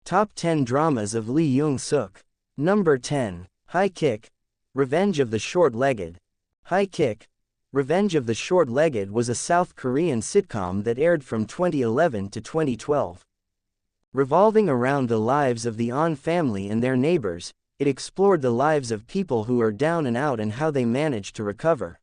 Top 10 Dramas of Lee Jung-suk. Number 10. High Kick. Revenge of the Short-Legged. High Kick. Revenge of the Short-Legged was a South Korean sitcom that aired from 2011 to 2012. Revolving around the lives of the On family and their neighbors, it explored the lives of people who are down and out and how they manage to recover.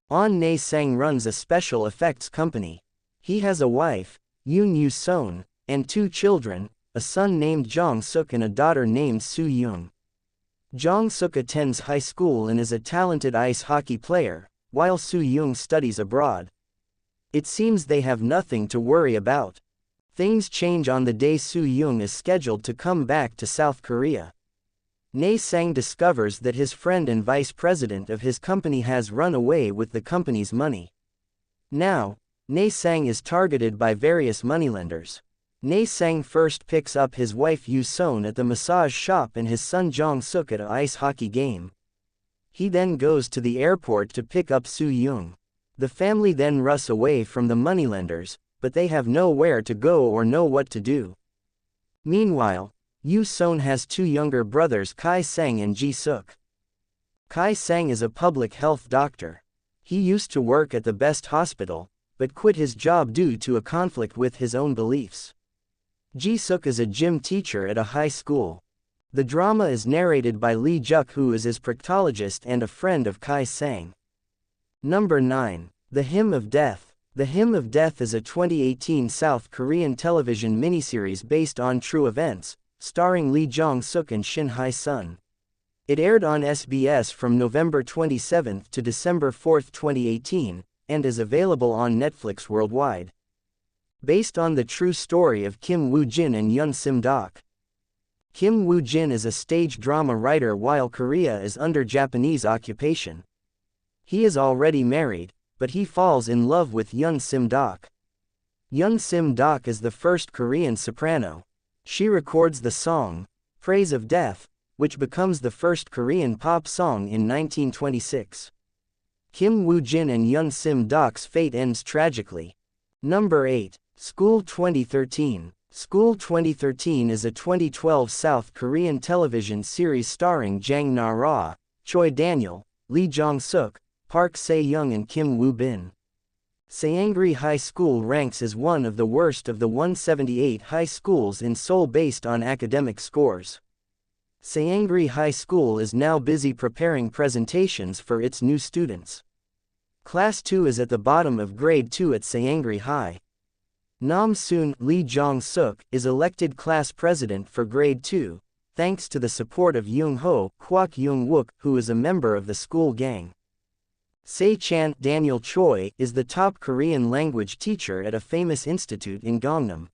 On Nae-sang runs a special effects company. He has a wife, Yoon Yoo-son, and 2 children, a son named Jong-suk and a daughter named Soo-young. Jong-suk attends high school and is a talented ice hockey player, while Soo-young studies abroad. It seems they have nothing to worry about. Things change on the day Soo-young is scheduled to come back to South Korea. Nae-sang discovers that his friend and vice president of his company has run away with the company's money. Now, Nae-sang is targeted by various moneylenders. Nae-sang first picks up his wife Yoo-son at the massage shop and his son Jong-suk at an ice hockey game. He then goes to the airport to pick up Soo-young. The family then rush away from the moneylenders, but they have nowhere to go or know what to do. Meanwhile, Yoo-son has 2 younger brothers Kai-sang and Ji-suk. Kai-sang is a public health doctor. He used to work at the best hospital, but quit his job due to a conflict with his own beliefs. Ji-suk is a gym teacher at a high school. The drama is narrated by Lee Juk, who is his proctologist and a friend of Kai-sang. Number 9. The Hymn of Death. The Hymn of Death is a 2018 South Korean television miniseries based on true events, starring Lee Jong-suk and Shin Hye-sun. It aired on SBS from November 27 to December 4, 2018, and is available on Netflix worldwide. Based on the true story of Kim Woo-jin and Yoon Sim-dok. Kim Woo-jin is a stage drama writer while Korea is under Japanese occupation. He is already married, but he falls in love with Yoon Sim-dok. Yoon Sim-dok is the first Korean soprano. She records the song, Praise of Death, which becomes the first Korean pop song in 1926. Kim Woo-jin and Yoon Sim-dok's fate ends tragically. Number 8. School 2013. School 2013 is a 2012 South Korean television series starring Jang Na-ra, Choi Daniel, Lee Jong-suk, Park Se-young and Kim Woo-bin. Saeangri High School ranks as one of the worst of the 178 high schools in Seoul based on academic scores. Saeangri High School is now busy preparing presentations for its new students. Class 2 is at the bottom of Grade 2 at Saeangri High. Nam-soon Lee Jong-suk is elected class president for Grade 2, thanks to the support of Young-ho Kwak Young-wook, who is a member of the school gang. Se-chan Daniel Choi is the top Korean language teacher at a famous institute in Gangnam.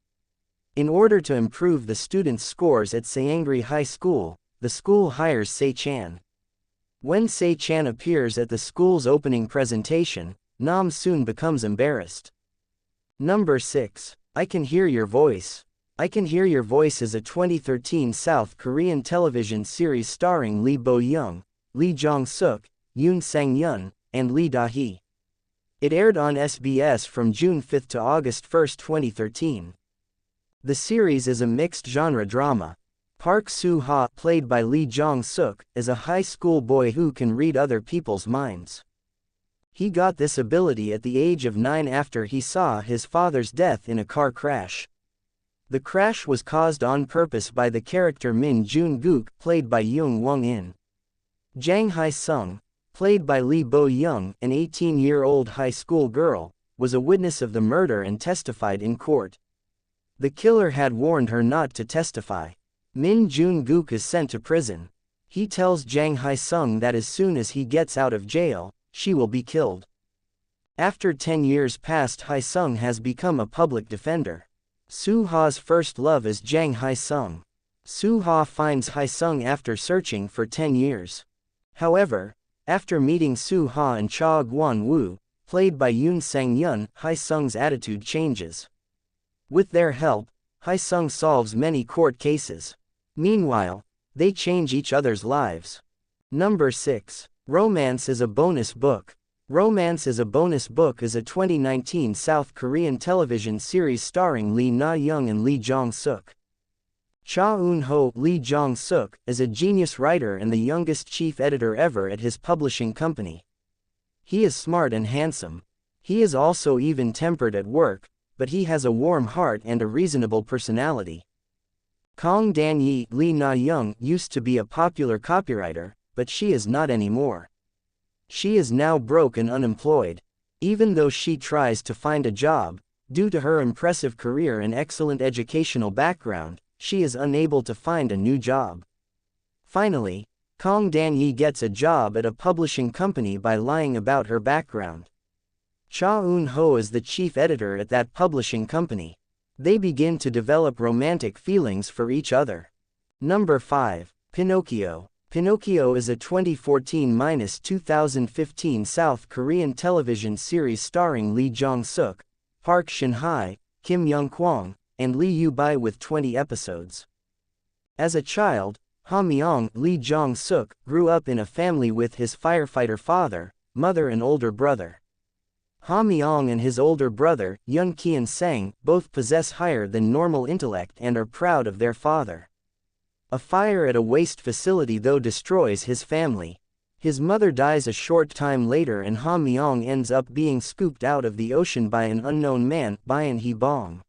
In order to improve the students' scores at Saeangri High School, the school hires Se-chan. When Se-chan appears at the school's opening presentation, Nam-soon becomes embarrassed. Number 6. I Can Hear Your Voice. I Can Hear Your Voice is a 2013 South Korean television series starring Lee Bo-young, Lee Jong-suk, Yoon Sang-yeon, and Lee Da-hee. It aired on SBS from June 5 to August 1, 2013. The series is a mixed-genre drama. Park Soo-ha, played by Lee Jong-suk, is a high school boy who can read other people's minds. He got this ability at the age of 9 after he saw his father's death in a car crash. The crash was caused on purpose by the character Min Joon-gook, played by Young Won-in. Jang Hae-sung, played by Lee Bo-young, an 18-year-old high school girl, was a witness of the murder and testified in court. The killer had warned her not to testify. Min Joon-gook is sent to prison. He tells Jang Hae-sung that as soon as he gets out of jail, she will be killed. After 10 years past, Hae-sung has become a public defender. Soo-ha's first love is Jang Hae-sung. Soo-ha finds Hae-sung after searching for 10 years. However, after meeting Soo-ha and Cha Gwon-woo, played by Yoon Sang-yeon, Hae-sung's attitude changes. With their help, Hae-sung solves many court cases. Meanwhile, they change each other's lives. Number 6. Romance is a Bonus Book. Romance is a Bonus Book is a 2019 South Korean television series starring Lee Na-young and Lee Jong-suk. Cha Eun-ho Lee Jong-suk is a genius writer and the youngest chief editor ever at his publishing company. He is smart and handsome. He is also even-tempered at work, but he has a warm heart and a reasonable personality. Kang Dan-yi Lee Na-young used to be a popular copywriter, but she is not anymore. She is now broke and unemployed. Even though she tries to find a job, due to her impressive career and excellent educational background, she is unable to find a new job. Finally, Kang Dan-yi gets a job at a publishing company by lying about her background. Cha Eun-ho is the chief editor at that publishing company. They begin to develop romantic feelings for each other. Number 5. Pinocchio. Pinocchio is a 2014-2015 South Korean television series starring Lee Jong-suk, Park Shin-hye, Kim Young-kwang, and Lee Yu-bai with 20 episodes. As a child, Ha Myung Lee Jong-suk grew up in a family with his firefighter father, mother and older brother. Ha Myung and his older brother, Yoon Kyeon-sang, both possess higher than normal intellect and are proud of their father. A fire at a waste facility though destroys his family. His mother dies a short time later and Ha Myung ends up being scooped out of the ocean by an unknown man, Byun Hee-bong.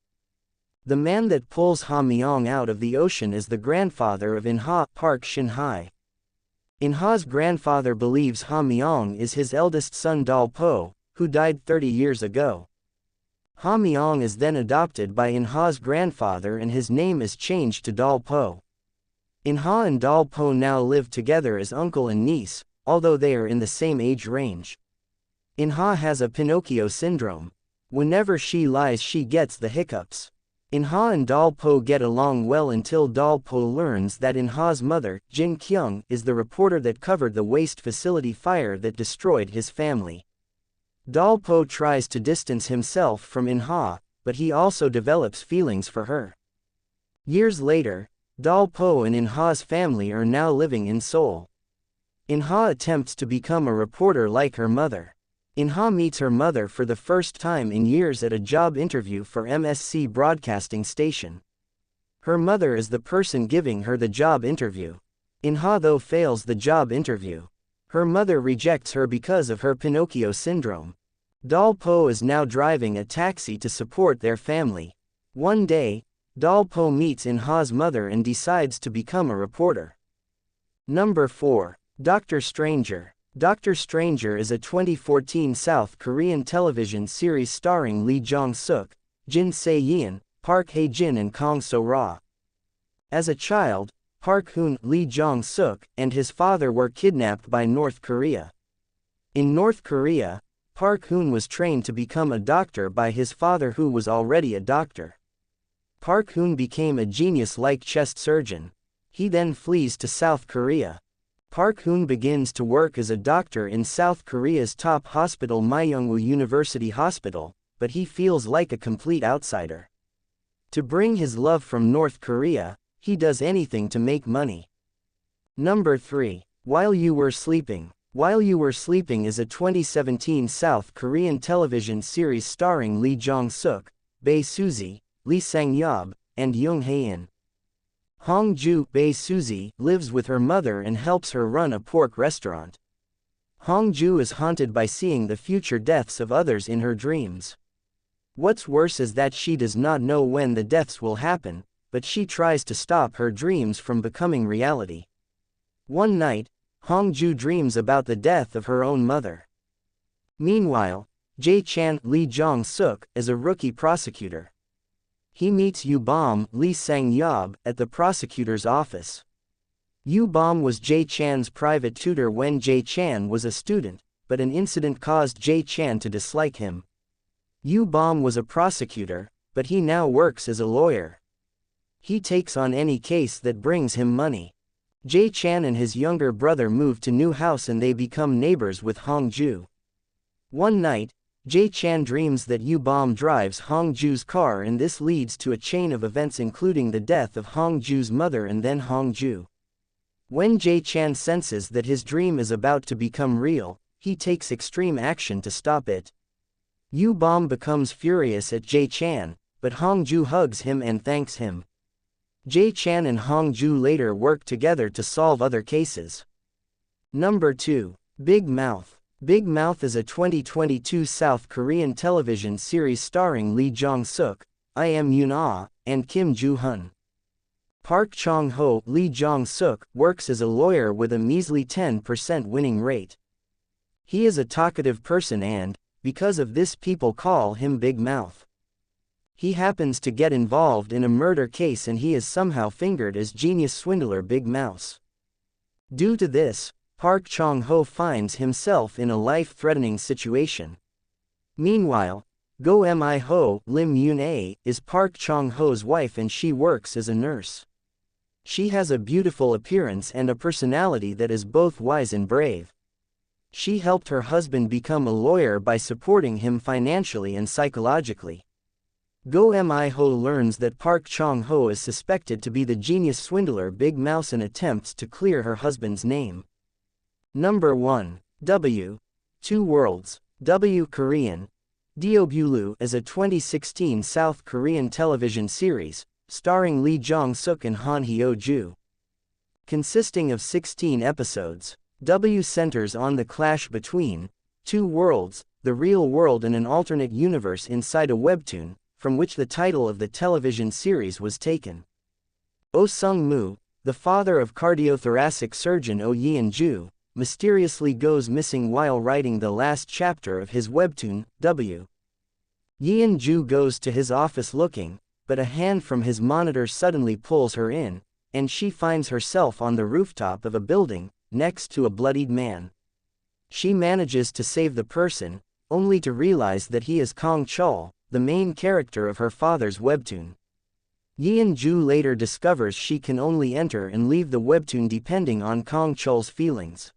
The man that pulls Ha Myung out of the ocean is the grandfather of In-ha, Park Shin-hye. In-ha's grandfather believes Ha Myung is his eldest son Dal-po, who died 30 years ago. Ha Myung is then adopted by In-ha's grandfather and his name is changed to Dal-po. In-ha and Dal-po now live together as uncle and niece, although they are in the same age range. In-ha has a Pinocchio syndrome. Whenever she lies she gets the hiccups. In-ha and Dal-po get along well until Dal-po learns that In-ha's mother, Jin Kyung, is the reporter that covered the waste facility fire that destroyed his family. Dal-po tries to distance himself from In-ha, but he also develops feelings for her. Years later, Dal-po and In-ha's family are now living in Seoul. In-ha attempts to become a reporter like her mother. In-ha meets her mother for the first time in years at a job interview for MSC Broadcasting Station. Her mother is the person giving her the job interview. In-ha though fails the job interview. Her mother rejects her because of her Pinocchio syndrome. Dal-po is now driving a taxi to support their family. One day, Dal-po meets In-ha's mother and decides to become a reporter. Number 4. Dr. Stranger. Dr. Stranger is a 2014 South Korean television series starring Lee Jong-suk, Jin Se-yeon, Park Hae-jin and Kang So-ra. As a child, Park Hoon Lee Jong-suk and his father were kidnapped by North Korea. In North Korea, Park Hoon was trained to become a doctor by his father who was already a doctor. Park Hoon became a genius-like chest surgeon. He then flees to South Korea. Park Hoon begins to work as a doctor in South Korea's top hospital Myungwoo University Hospital, but he feels like a complete outsider. To bring his love from North Korea, he does anything to make money. Number 3. While You Were Sleeping. While You Were Sleeping is a 2017 South Korean television series starring Lee Jong-suk, Bae Suzy, Lee Sang-yob, and Jung Hae-in. Hong-ju Bae Suzy lives with her mother and helps her run a pork restaurant. Hong-ju is haunted by seeing the future deaths of others in her dreams. What's worse is that she does not know when the deaths will happen, but she tries to stop her dreams from becoming reality. One night, Hong-ju dreams about the death of her own mother. Meanwhile, Jae-chan Lee Jong-suk is a rookie prosecutor. He meets Yu-bom Lee Sang-yob at the prosecutor's office. Yu-bom was Jae-chan's private tutor when Jae-chan was a student, but an incident caused Jae-chan to dislike him. Yu-bom was a prosecutor, but he now works as a lawyer. He takes on any case that brings him money. Jae-chan and his younger brother move to new house and they become neighbors with Hong-ju. One night, Jae-chan dreams that Yu-bom drives Hong-ju's car and this leads to a chain of events including the death of Hong-ju's mother and then Hong-ju. When Jae-chan senses that his dream is about to become real, he takes extreme action to stop it. Yu-bom becomes furious at Jae-chan, but Hong-ju hugs him and thanks him. Jae Chan and Hong Ju later worked together to solve other cases. Number 2. Big Mouth. Big Mouth is a 2022 South Korean television series starring Lee Jong-suk, Im Yoon-ah, and Kim Joo-hun. Park Chong-ho, Lee Jong-suk, works as a lawyer with a measly 10% winning rate. He is a talkative person and, because of this, people call him Big Mouth. He happens to get involved in a murder case and he is somehow fingered as genius swindler Big Mouse. Due to this, Park Chong-ho finds himself in a life-threatening situation. Meanwhile, Go Mi-ho, Lim Yoon-a, is Park Chong-ho's wife and she works as a nurse. She has a beautiful appearance and a personality that is both wise and brave. She helped her husband become a lawyer by supporting him financially and psychologically. Go Mi-ho learns that Park Chong-ho is suspected to be the genius swindler Big Mouse and attempts to clear her husband's name. Number 1. W. Two Worlds. W. Korean. Deobulu is a 2016 South Korean television series, starring Lee Jong-suk and Han Hyo-ju. Consisting of 16 episodes, W centers on the clash between two worlds, the real world and an alternate universe inside a webtoon, from which the title of the television series was taken. Oh Sung-moo, the father of cardiothoracic surgeon Oh Yeon-ju, mysteriously goes missing while writing the last chapter of his webtoon, W. Yeon-ju goes to his office looking, but a hand from his monitor suddenly pulls her in, and she finds herself on the rooftop of a building, next to a bloodied man. She manages to save the person, only to realize that he is Kong Chol, the main character of her father's webtoon. Yeon-ju later discovers she can only enter and leave the webtoon depending on Kong Chol's feelings.